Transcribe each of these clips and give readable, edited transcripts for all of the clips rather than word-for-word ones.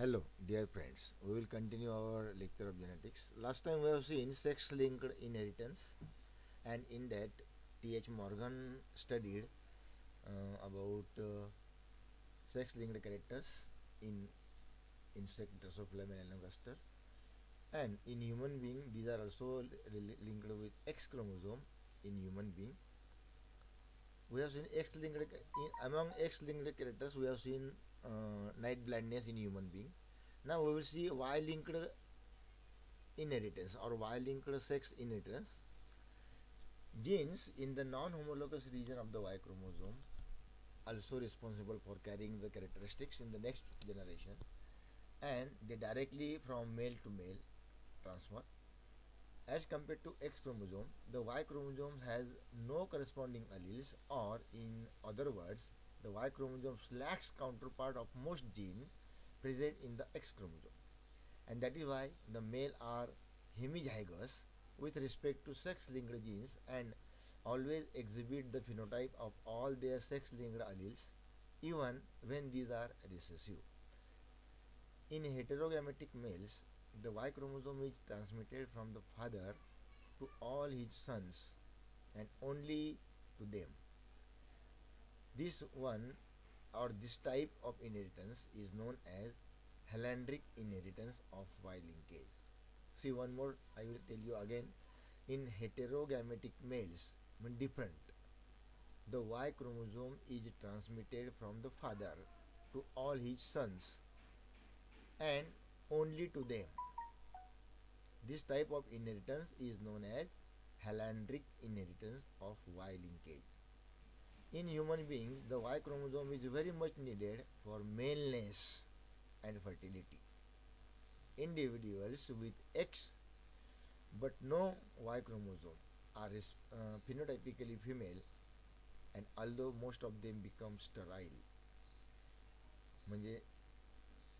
Hello, dear friends. We will continue our lecture of genetics. Last time we have seen sex linked inheritance, and in that, T.H. Morgan studied about sex linked characters in insect Drosophila melanogaster, cluster, and in human being, these are also linked with X chromosome in human being. We have seen X linked among X linked characters. We have seen night blindness in human being. Now we will see Y linked inheritance or Y-linked sex inheritance. Genes in the non-homologous region of the Y chromosome also responsible for carrying the characteristics in the next generation, and they directly from male to male transfer. As compared to X chromosome, the Y chromosome has no corresponding alleles, or in other words, the Y chromosome lacks counterpart of most genes present in the X chromosome, and that is why the male are hemizygous with respect to sex-linked genes and always exhibit the phenotype of all their sex-linked alleles even when these are recessive. In heterogametic males, the Y chromosome is transmitted from the father to all his sons and only to them. This one or this type of inheritance is known as Halandric inheritance of Y linkage. See one more, I will tell you again. In heterogametic males, different, the Y chromosome is transmitted from the father to all his sons and only to them. This type of inheritance is known as Halandric inheritance of Y linkage. In human beings, the Y chromosome is very much needed for maleness and fertility. Individuals with X but no Y chromosome are phenotypically female, and although most of them become sterile, म्हणजे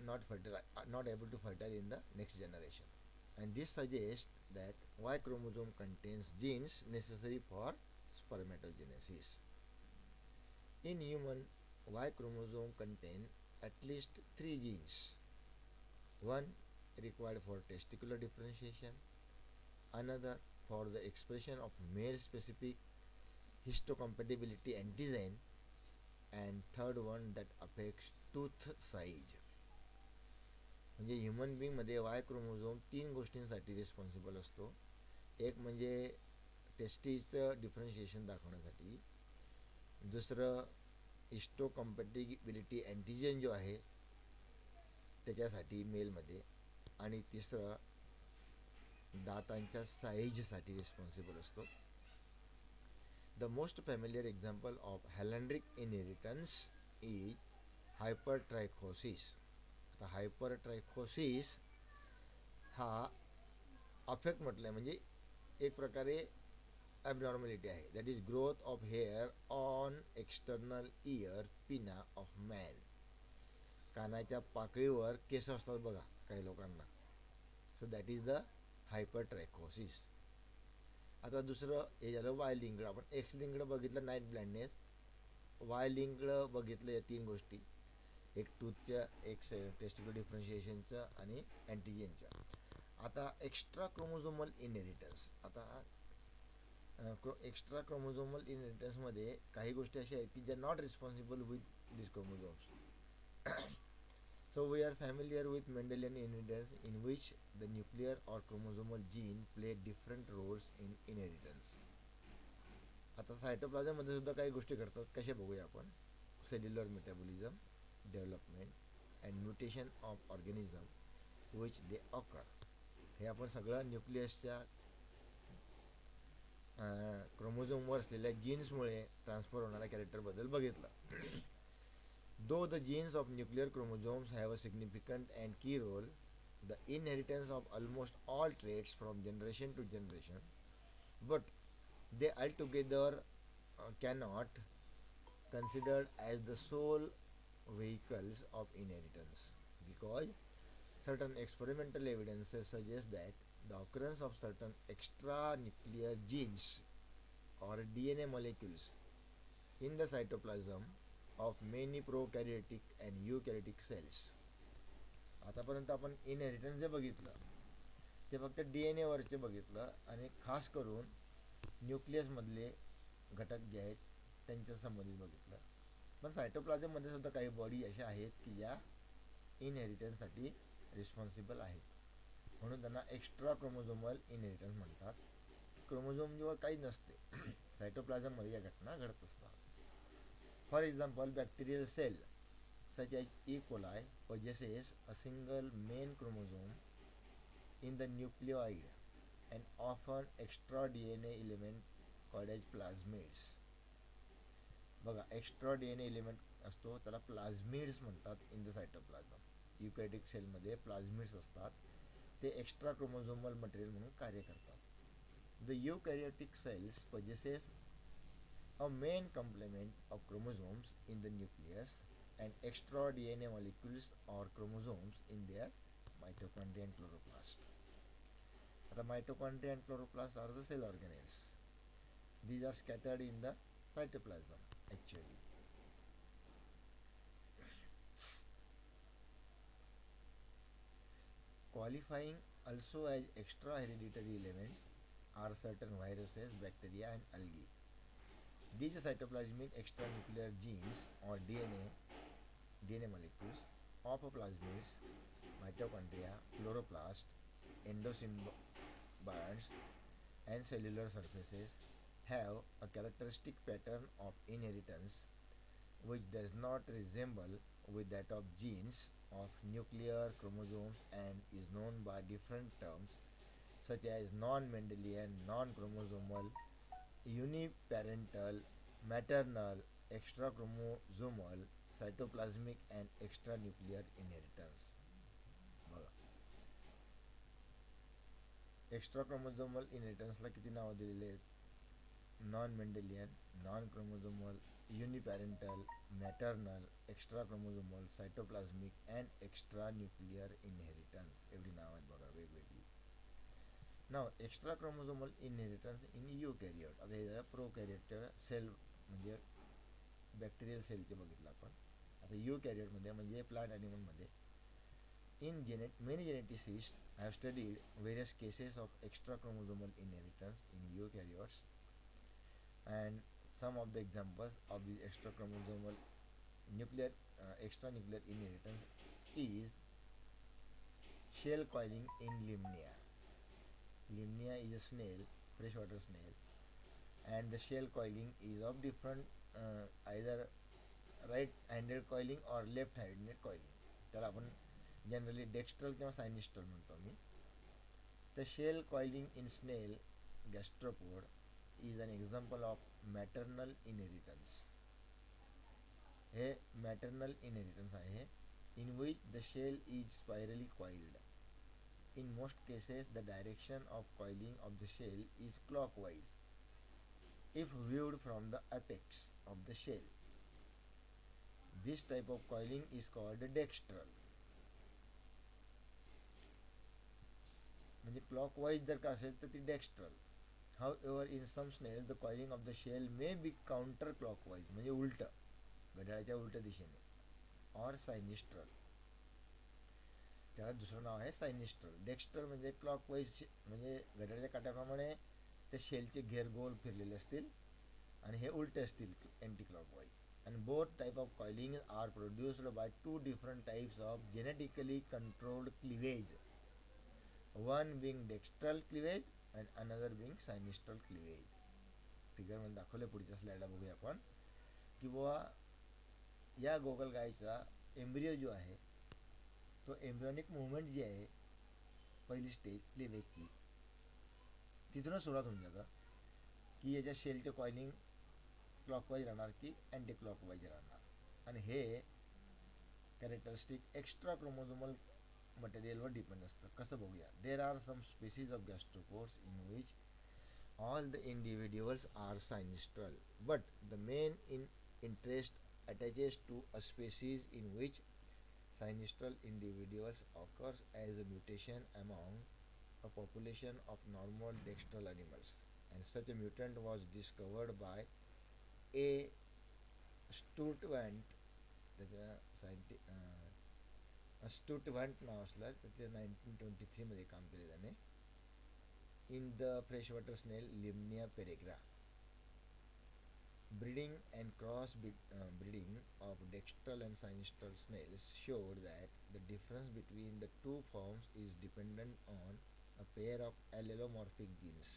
not able to fertile in the next generation. And this suggests that Y chromosome contains genes necessary for spermatogenesis. In human, Y chromosome contains at least 3 genes. One required for testicular differentiation, another for the expression of male specific histocompatibility and design, and third one that affects tooth size. म्हणजे human बिंगमध्ये वाय chromosome 3 गोष्टींसाठी responsible असतो. एक म्हणजे टेस्टीजचं differentiation दाखवण्यासाठी, दुसरं हिस्टोकम्पॅटिबिलिटी antigen जो आहे त्याच्यासाठी मेलमध्ये, आणि तिसरं दातांच्या साईजसाठी रिस्पॉन्सिबल असतो. The most familiar example of holandric inheritance is hypertrichosis. आता हायपरट्रायकोसिस हा अफेक्ट म्हटलं आहे म्हणजे एक प्रकारे ॲबनॉर्मॅलिटी आहे. That is growth of hair on external ear pinna of man. कानाच्या पाकळीवर केस असतात बघा काही लोकांना. So that is the hypertrichosis. आता दुसरं हे झालं वाय लिंक्ड. आपण एक्स लिंक्ड बघितलं नाईट ब्लाइंडनेस, वाय लिंक्ड बघितलं या 3 गोष्टी, एक टूथच्या, एक टेस्टिकुलर डिफरन्शिएशनचं आणि अँटीजेनच्या. आता एक्स्ट्रा क्रोमोझोमल इनहेरिटन्स. आता एक्स्ट्रा क्रोमोझोमल इनहेरिटन्समध्ये काही गोष्टी अशा आहेत की ज्या not responsible with this chromosomes. So we are familiar with Mendelian inheritance, in which the nuclear or chromosomal gene play different roles in inheritance. आता सायटोप्लाझममध्ये सुद्धा काही गोष्टी घडतात. कशा बघूया आपण. Cellular metabolism, development and mutation of organism which they occur. हे आपण सगळं न्यूक्लियसच्या क्रोमोझोमवर असलेल्या जीन्समुळे ट्रान्सफर होणाऱ्या कॅरेक्टरबद्दल बघितलं. Though the genes of nuclear chromosomes have a significant and key role, the inheritance of almost all traits from generation to generation, but they altogether cannot considered as the sole vehicles of inheritance, because certain experimental evidences suggest that the occurrence of certain extranuclear genes or DNA molecules in the cytoplasm of many prokaryotic and eukaryotic cells आतापर्यंत आपण inheritance जे बघितलं ते फक्त DNA वरचे बघितलं आणि खास करून न्यूक्लियसमधले घटक जे आहेत त्यांच्या संबंधित बघितलं. पण सायटोप्लाझममध्ये सुद्धा काही बॉडी अशा आहेत की ज्या इनहेरिटन्ससाठी रिस्पॉन्सिबल आहेत, म्हणून त्यांना एक्स्ट्रा क्रोमोझोमल इनहेरिटन्स म्हणतात. क्रोमोझोमवर काही नसते, सायटोप्लाझममध्ये या घटना घडत असतात. For example, bacterial cell such as E. coli possesses a single main chromosome in the nucleoid and often extra DNA element called as plasmids. बघा, एक्स्ट्रा DNA एलिमेंट असतो त्याला प्लाझमिड्स म्हणतात इन द सायटोप्लाझम. युकॅरियोटिक सेलमध्ये प्लाझमिड्स असतात, ते एक्स्ट्रा क्रोमोझोमल मटेरियल म्हणून कार्य करतात. The eukaryotic cells possesses a main complement of chromosomes in the nucleus and extra DNA molecules or chromosomes in their mitochondria and chloroplast. The mitochondria and chloroplast are the cell organelles. These are scattered in the cytoplasm actually. Qualifying also as extra hereditary elements are certain viruses, bacteria and algae. These cytoplasmic extranuclear genes or DNA molecules of plasmids, mitochondria, chloroplast, endosymbionts and cellular surfaces have a characteristic pattern of inheritance which does not resemble with that of genes of nuclear chromosomes and is known by different terms such as non-Mendelian, non-chromosomal, uniparental, maternal, extrachromosomal, cytoplasmic and extranuclear inheritance. Extra chromosomal इनहेरिटन्सला किती नावं दिलेली आहेत? Non Mendelian, non chromosomal, uniparental, maternal, extra chromosomal, cytoplasmic and extra nuclear inheritance, एवढी नावं आहेत बघा वेगवेगळी. नाव extra chromosomal inheritance in eukaryote. आता हे झालं प्रोकॅरियोटच्या सेल म्हणजे बॅक्टेरियल सेलचे बघितलं आपण. आता युकॅरियोटमध्ये म्हणजे plant ॲनिमलमध्ये many geneticists have studied various cases of extra chromosomal inheritance in eukaryotes, and some of the examples of these extra chromosomal extranuclear inheritance is shell coiling in Limnia. Limnia is a snail, freshwater snail, and the shell coiling is of different either right-handed coiling or left-handed coiling. त्याला आपण generally dextral किंवा सायनिस्ट्रल म्हणतो मी. The shell coiling in snail gastropod is an example of maternal inheritance. हे maternal inheritance आहे in which the shell is spirally coiled. In most cases the direction of coiling of the shell is clockwise if viewed from the apex of the shell. This type of coiling is called dextral. म्हणजे clockwise जर का असेल तर ती dextral. However in some snails the coiling of the shell may be counter clockwise म्हणजे उलट, घड्याळाच्या उलट दिशेने, ऑर सायनिस्ट्रल. त्याला दुसरं नाव आहे सायनिस्ट्रल. डेक्स्ट्रल म्हणजे क्लॉकवाईज म्हणजे घड्याळाच्या काट्याप्रमाणे त्या शेलचे घेर गोल फिरलेले असतील आणि हे उलटे असतील अँटी क्लॉकवाईज. आणि both type of coiling are produced by two different types of genetically controlled cleavage, one being dextral cleavage and another being sinistral cleavage. फिगरमध्ये दाखवले, पुढच्या स्लाइडला बघूया आपण की बुवा या गोगल गायचा एम्ब्रियो जो आहे तो एम्ब्रियोनिक मुवमेंट जी आहे पहिली स्टेज क्लिवेजची तिथूनच सुरुवात होऊन जातं की याच्या शेलचे कॉइलिंग क्लॉकवाईज राहणार की अँटी क्लॉकवाईज राहणार. आणि हे कॅरेक्टरिस्टिक एक्स्ट्रा क्रोमोझोमल मटेरियलवर डिपेंड असतं. कसं बघूया. There are some species of gastropods in which all the individuals are sinistral but the main interest attaches to a species in which sinistral individuals occurs as a mutation among a population of normal dextral animals, and such a mutant was discovered by A. Sturtevant, स्टुटव्हंट नाव असलं तर ते 1923 काम केले त्याने in the फ्रेशवॉटर snail लिमनिया पेरेग्रा. Breeding and breeding of dextral and sinistral snails showed that the difference between the two forms is dependent on a pair of allelomorphic genes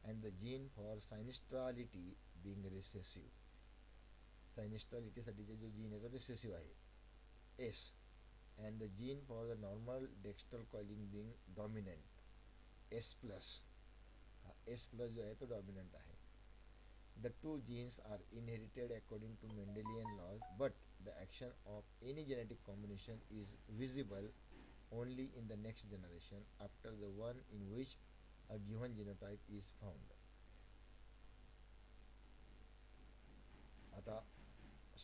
and the gene for sinistrality being recessive. Sinistrality साठीचे जो gene आहे तो recessive आहे S, and the gene for the normal dextral coiling being dominant S plus. S plus जो आहे तो dominant आहे. The two genes are inherited according to Mendelian laws, but the action of any genetic combination is visible only in the next generation after the one in which a given genotype is found. आता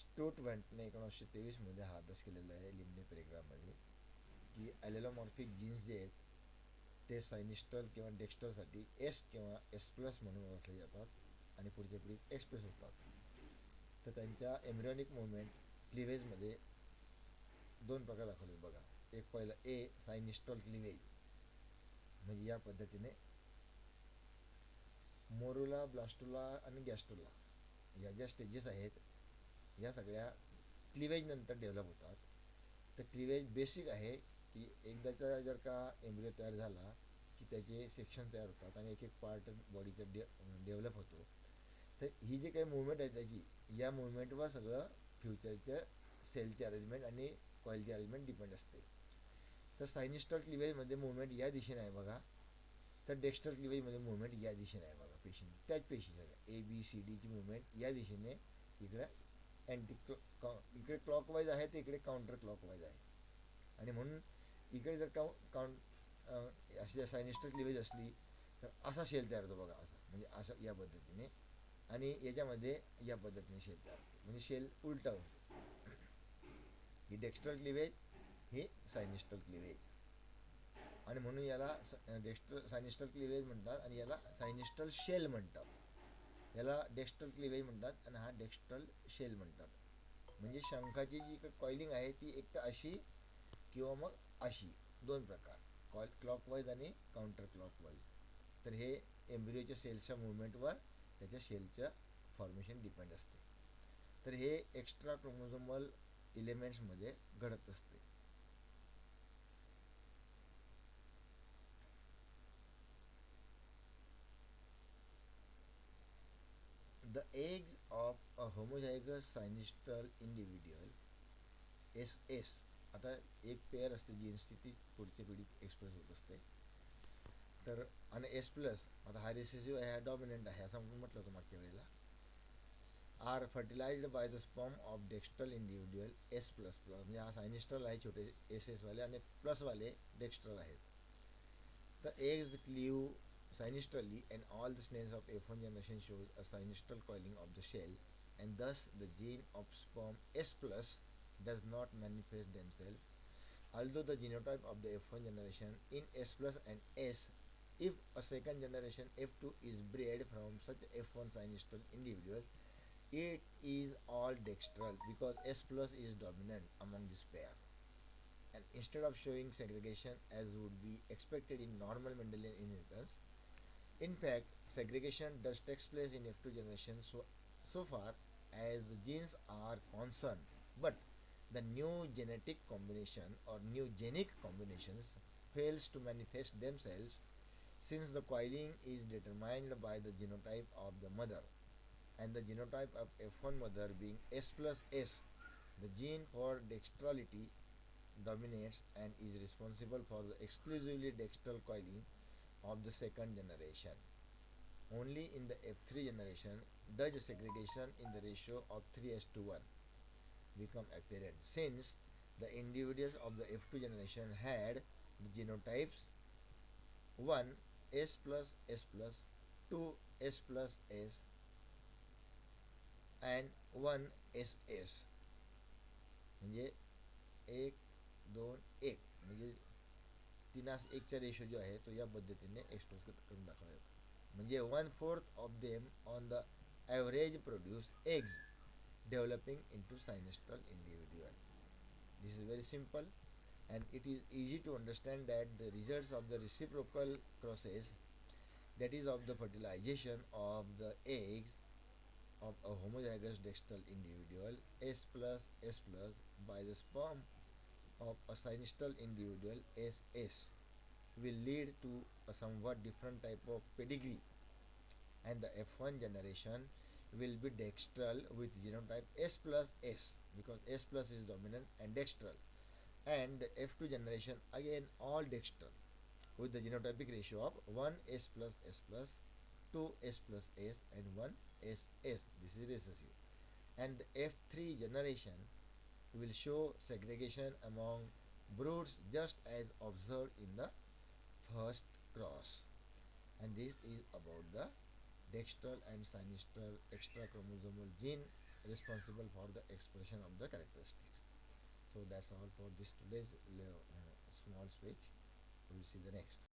स्टुटव्हंटने 1923 हा अभ्यास केलेला आहे लिम्ने पेरेग्रामध्ये की ॲलेलोमॉर्फिक jeans जे आहेत ते सायनिस्टल किंवा डेक्स्टरसाठी S किंवा एस प्लस म्हणून ओळखले जातात आणि पुढच्या पिढीत एक्सप्रेस होतात. तर त्यांच्या एम्ब्रियॉनिक मुवमेंट क्लिव्हेजमध्ये दोन प्रकार दाखवले बघा. एक पहिलं ए सायनिस्टल क्लिव्हेज, म्हणजे या पद्धतीने मोरुला, ब्लास्टुला आणि गॅस्ट्रुला या ज्या स्टेजेस आहेत या सगळ्या क्लिव्हेज नंतर डेव्हलप होतात. तर क्लिव्हेज बेसिक आहे की एकदाचा जर का एम्ब्रियो तयार झाला की त्याचे सेक्शन तयार होतात आणि एक एक पार्ट बॉडीचा डेव्हलप होतो. तर ही जी काही मुवमेंट आहे त्याची या मुवमेंटवर सगळं फ्युचरचं सेलची अरेंजमेंट आणि कॉईलची अरेंजमेंट डिपेंड असते. तर सायनिस्टल क्लिव्हेजमध्ये मुवमेंट या दिशेने आहे बघा, तर डेक्स्टर क्लिव्हेजमध्ये मुवमेंट या दिशेने आहे बघा. पेशींची त्याच पेशी सगळ्या ABCDची मुवमेंट या दिशेने इकडे इकडे क्लॉकवाईज आहे तर इकडे काउंटर क्लॉकवाईज आहे. आणि म्हणून इकडे जर अशी सायनिस्टल क्लिव्हेज असली तर असा शेल तयार होतो बघा, असा म्हणजे असं या पद्धतीने, आणि याच्यामध्ये या पद्धतीने शेल तयार होतो, म्हणजे शेल उलटा होतो. ही डेक्स्ट्रल क्लिव्हेज, ही सायनिस्टल क्लिव्हेज, आणि म्हणून याला सायनिस्टल क्लिव्हेज म्हणतात आणि याला सायनिस्टल शेल म्हणतात. याला डेक्स्ट्रल क्लिव्हेज म्हणतात आणि हा डेक्स्ट्रल शेल म्हणतात. म्हणजे शंखाची जी कॉइलिंग आहे ती एक तर अशी किंवा मग अशी, दोन प्रकार, क्लॉकवाईज आणि काउंटर क्लॉकवाईज. तर हे एम्ब्रियोच्या सेल्सच्या मुवमेंटवर त्याच्या शेलचं फॉर्मेशन डिपेंड असते. तर हे एक्स्ट्रा क्रोमोझोमल इलेमेंट्समध्ये घडत असते. The eggs of a homozygous sinistal individual SS, आता एक पेअर असते जीन्सची ती पुढच्या पिढीत एक्सप्रेस होत असते. तर आणि S प्लस, आता हा रिसेसिव्ह आहे, हा डॉमिनंट आहे असं आपण म्हटलं होतं मागच्या वेळेला, are fertilised by the sperm of dextral individual S plus plus, म्हणजे हा सायनिस्ट्रल आहे छोटे SS वाले आणि प्लसवाले डेक्स्ट्रल आहेत. तर eggs cleave sinistrally and all the snails of F1 generation shows a sinistral coiling of the shell, and thus the gene of sperm S plus does not manifest themselves. Although the genotype of the F1 generation in S plus and S, if a second generation F2 is bred from such F1 sinistral individuals, it is all dextral because S plus is dominant among this pair. And instead of showing segregation as would be expected in normal Mendelian inheritance, in fact, segregation does take place in F2 generation so far as the genes are concerned, but the new genetic combination or new genic combinations fails to manifest themselves since the coiling is determined by the genotype of the mother, and the genotype of F1 mother being S plus S, the gene for dextrality dominates and is responsible for the exclusively dextral coiling of the second generation. Only in the F3 generation does segregation in the ratio of 3:1 become apparent, since the individuals of the F2 generation had the genotypes 1 S plus S plus, 2 S plus S, and 1 SS, म्हणजे 1 2 1, म्हणजे 3:1चा ratio जो आहे तो या पद्धतीने express करून दाखवला जातो. म्हणजे 1/4 of them on the average produce eggs developing into sinistral individual. This is very simple. and it is easy to understand that the results of the reciprocal process, that is of the fertilization of the eggs of a homozygous dextral individual S plus by the sperm of a synestal individual SS, will lead to a somewhat different type of pedigree, and the F1 generation will be dextral with genotype S plus S, because S plus is dominant and dextral, and the F2 generation again all dextral with the genotypic ratio of 1 S plus S plus, 2 S plus S, and 1 S S. This is recessive. And the F3 generation will show segregation among broods just as observed in the first cross. And this is about the dextral and synestal extra chromosomal gene responsible for the expression of the characteristics. So that's all for this today's small speech. We will see the next.